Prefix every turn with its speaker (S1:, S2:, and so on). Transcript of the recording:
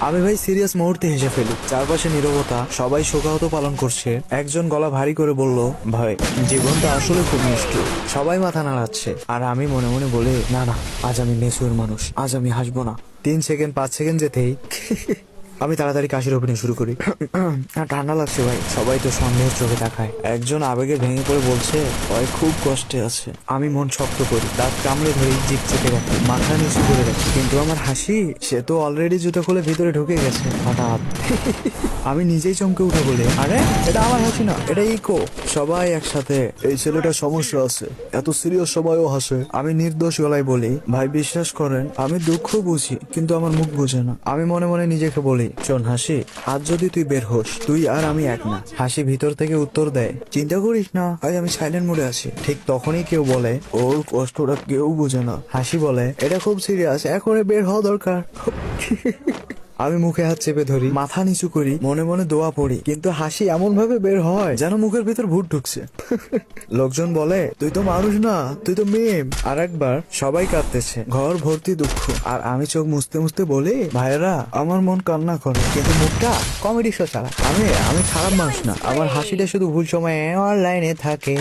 S1: আমি ভাই সিরিয়াস মুহূর্তে হেসে ফেলি। চারপাশে নীরবতা, সবাই শোকাহত পালন করছে। একজন গলা ভারী করে বলল, ভাই জীবনটা আসলে খুব মিষ্টি। সবাই মাথা নাড়াচ্ছে, আর আমি মনে মনে বলি, না না, আজ আমি নেসুর মানুষ, আজ আমি হাসবো না। 3 সেকেন্ড 5 সেকেন্ড যেতেই আমি তাড়াতাড়ি কাশির অভিনয় শুরু করি। ঠান্ডা লাগছে ভাই। সবাই তো সন্দেহের চোখে তাকায়। একজন আবেগে ভেঙে পড়ে বলছে, ভাই খুব কষ্টে আছে। আমি মন শক্ত করি, দাঁত কামড়ে ধরি, জিভ চেপে রাখি, মাথা নিচু করে রাখি। কিন্তু আমার হাসি, সে তো অলরেডি জুতো খুলে ভিতরে ঢুকে গেছে। হঠাৎ আমি নিজেই চমকে উঠে বলি, আরে এটা আমার হাসি না, এটা ইকো। সবাই একসাথে, এই ছেলেটার সমস্যা আছে, এত সিরিয়াস সময়ও হাসে। আমি নির্দোষ গলায় বলি, ভাই বিশ্বাস করেন আমি দুঃখ বুঝি, কিন্তু আমার মুখ বুঝে না। আমি মনে মনে নিজেকে বলি, শোন হাসি, আজ যদি তুই বের হোস, তুই আর আমি এক না। হাসি ভিতর থেকে উত্তর দেয়, চিন্তা করিস না, আজ আমি সাইলেন্ট মোডে আছি। ঠিক তখনই কেউ বলে, ওর কষ্টটা কেউ বুঝে না। হাসি বলে, এটা খুব সিরিয়াস, এখনই বের হওয়া দরকার। আমি মুখে হাত চেপে ধরি, মাথা নিচু করি, মনে মনে দোয়া পড়ি, কিন্তু হাসি এমন ভাবে বের হয় যেন মুখের ভিতর ভূত ঢুকছে। লোকজন বলে, তুই তো মানুষ না, তুই তো মেম। আর একবার সবাই কাঁদতেছে, ঘর ভর্তি দুঃখ, আর আমি চোখ মুছতে মুছতে বলি, ভাইয়েরা আমার মন কান্না করে, কিন্তু মুখটা কমেডি শো ছাড়া। আমি খারাপ মানুষ না, আমার হাসিটা শুধু ভুল সময়ে অনলাইনে থাকে।